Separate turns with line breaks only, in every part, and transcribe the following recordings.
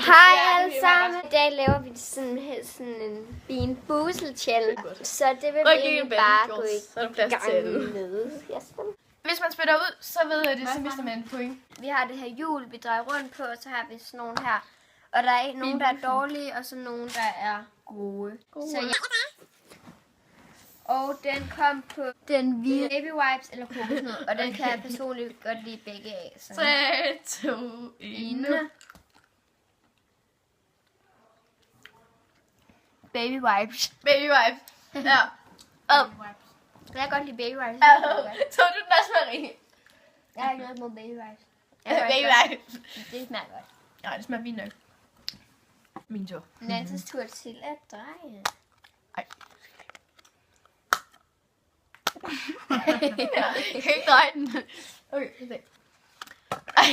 Hej alle sammen. I dag laver vi sådan en Bean Boozled challenge. Så det vil vi egentlig bare gå i gang med.
Hvis man spytter ud, så ved jeg det, så mister man en point.
Vi har det her hjul, vi drejer rundt på, og så har vi sådan nogle her. Og der er ikke nogen, der er dårlige, og så nogen, der er gode. Så ja. Og den kom på den hvide baby wipes eller kokosnød, og den kan jeg personligt godt lide begge af.
3, 2, 1.
Baby wipes.
Baby wipe. Ja.
Jeg kan godt lide baby wipes.
Så du den også, Marie?
Jeg har ikke noget mod baby wipes.
Baby wipe.
Det smager godt.
Ja, det smager fint nok. Min tur.
Nanses tur til at dreje.
Ej. Jeg kan ikke dreje den. Okay, se. Ej.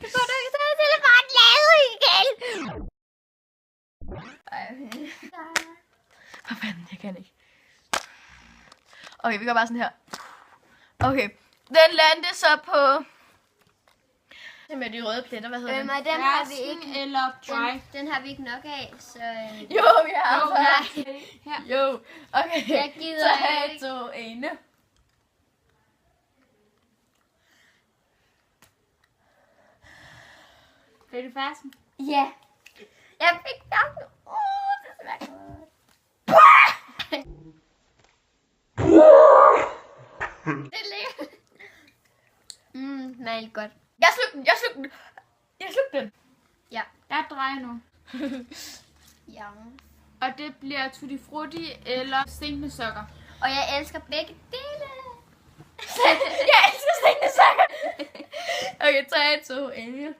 Det får du ikke taget telefonen lavet igen.
Hvad fanden, jeg kan ikke. Okay, vi gør bare sådan her. Okay, den landte så på... Det med de røde pletter, hvad hedder den?
Men den har vi ikke.
Eller dry.
Den har vi ikke nok af, så...
Jo, vi har
Nej.
Jo, okay.
Jeg gider ikke.
3, 2, 1.
Blev du færdig?
Ja. Jeg fik nok. Det smager godt. Det ligger. Smager godt.
Jeg slugte den.
Ja.
Jeg drejer nu.
Ja.
Og det bliver tutti frutti eller stinkende sokker.
Og jeg elsker begge dele.
Jeg elsker stinkende sokker. Okay, 3, 2, 1.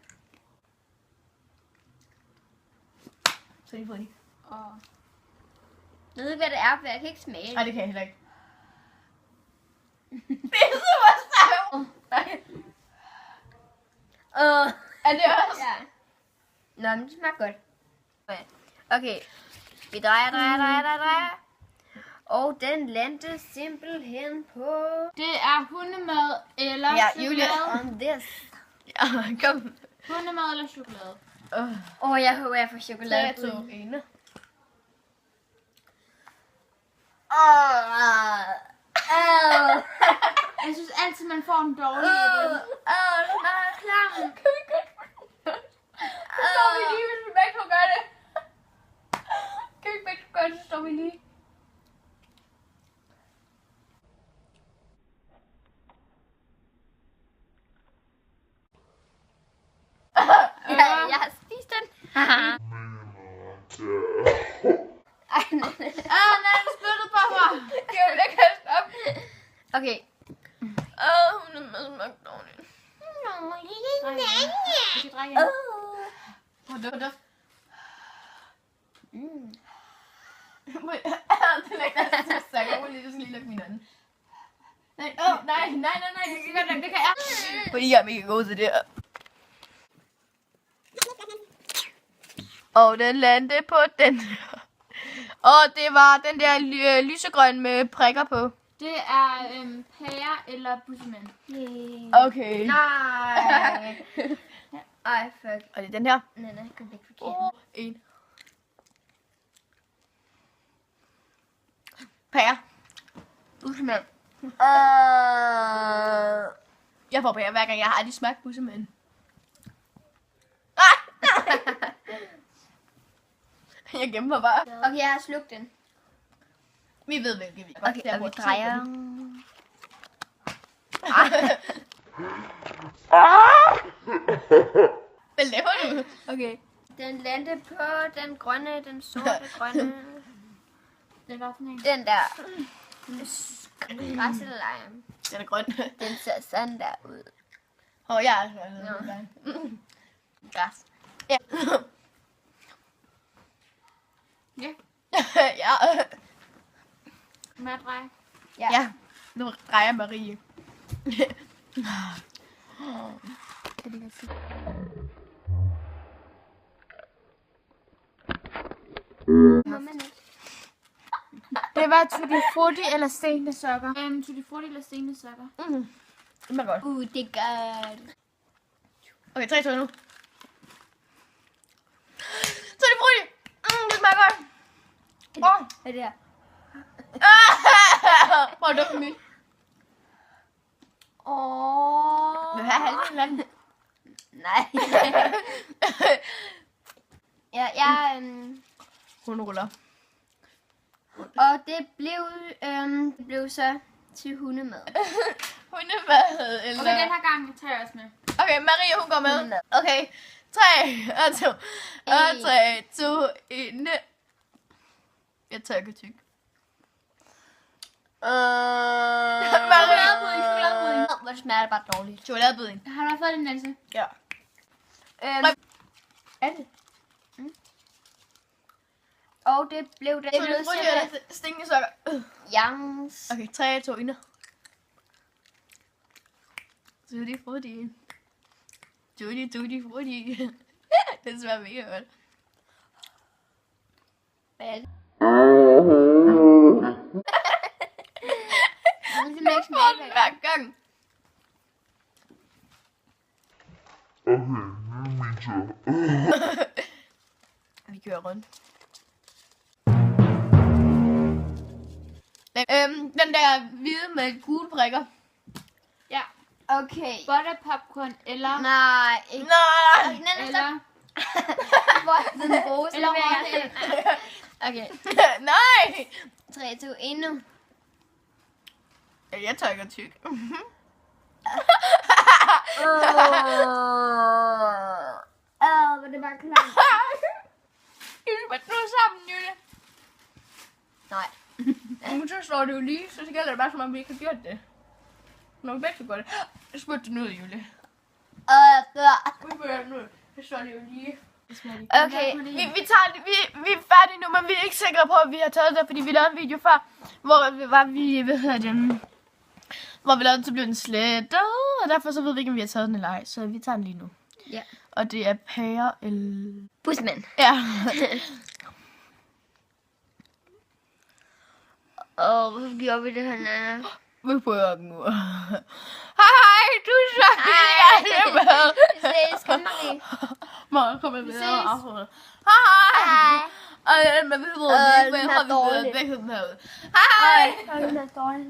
Så lige frutti.
Og
Jeg ved ikke, hvad det er, for jeg kan ikke smage.
Nej, det kan jeg heller ikke. Det er super stærkt. Nej. Er det også?
Ja. Nå, men det smager godt. Okay. Vi drejer. Og den landte simpelthen på...
det er hundemad eller
Julia.
chokolade.
On this.
Ja, kom.
Hundemad eller chokolade.
Jeg håber, jeg får chokolade.
3, 2, 1.
Jeg synes altid, man får en dårlig idé.
Det smager klam.
Kan vi godt så står vi lige, hvis vi begge to gør det. Kan vi begge to gøre det, så står vi lige.
Jeg har spist den. Ej,
Nej, du spyttede på mig.
Jeg kan stoppe.
okay.
Hun er med smagt dårligt.
Vi skal drikke igen.
Prøv at duft. Det lægger jeg så sagt. Jeg må lige lukke min øjne. Nej, det kan jeg. Fordi jeg er mega god til det her. Og den landede på den her. Og det var den der lysegrøn med prikker på.
Det er pære eller bussemand.
Okay.
Nej. Ej, fuck.
Og det er den her.
Nej, kom væk forkert.
1. Pære. Bussemand. Jeg får pære hver gang. Jeg har aldrig smagt bussemand. Jeg gemmer bare.
Okay, jeg har slugt den.
Vi ved, hvilke vi
Okay, og vi drejer.
Hvad laver du? Okay.
Den landte på den grønne, den sorte grønne.
Det var sådan en.
Den der. Græs eller lime.
Den er grøn.
Den ser sådan der ud.
Jeg har altså været græs. Ja.
Ja.
Ja.
Må jeg dreje?
Ja. Nu drejer Marie.
Må man ikke?
Det var Tutti Frutti eller stensokker. Tutti Frutti eller stensokker.
Det smager godt.
Det er godt.
Okay, 3, 2, nu. Tutti Frutti. Det smager godt.
Hvad er det her?
Hvor er det for mig? Vil du have halvdelen af den?
Nej. Ja,
Hun ruller.
og det blev så til hundemad.
Hundemad, eller...
Okay, den her gang tager jeg også med.
Okay, Maria, hun går med.
Hundemad.
Okay, 3 og 2. Og 3, 2, 1. Jeg tager ikke tyk.
Chokoladepudding. Hvor smager det bare dårligt.
Chokoladepudding.
Har du fået den, Nancy?
Ja.
Er det? Og det blev det.
Tutti Frutti eller stensokker.
Jans.
Okay, 3, 2, 1. Tutti Frutti. Tutti Frutti. Det smager mega godt.
Hvad er det? Det smager ikke smage
Hver gang. Vi kører rundt. Den der hvide med gule prikker.
Ja.
Okay.
Butter popcorn eller...
Nej, ikke.
Nej!
Eller...
Hvor er den rose?
Eller
med? Okay.
Nej!
3, 2, 1 nu.
Jeg tager ikke tyk.
Hvor det bare klart.
Julie, hvad nu sammen, Julie?
Nej.
Men så slår det jo lige, så gælder det bare, som om vi ikke har gjort det. Når vi begge så gør det. Jeg spurgte den ud, Julie. Vi bør den ud. Så slår det jo lige.
Okay.
Vi tager det, vi er færdige nu, men vi er ikke sikre på, at vi har taget det, fordi vi lavede en video før, hvor vi lavede den, så blev den slettet, og derfor så ved vi ikke, om vi har taget den eller ej, så vi tager den lige nu.
Ja.
Og det er pære eller...
Busmand.
Ja.
Hvorfor gjorde vi det her, Nana?
Vi prøver den nu. Hej, du er så gerne med.
Vi ses, kom Marie.
Morgen kommer med
ses.
og afholder. Hej.
Hej.
Og men vi ved, at vi har begge med. Hej.
Hej.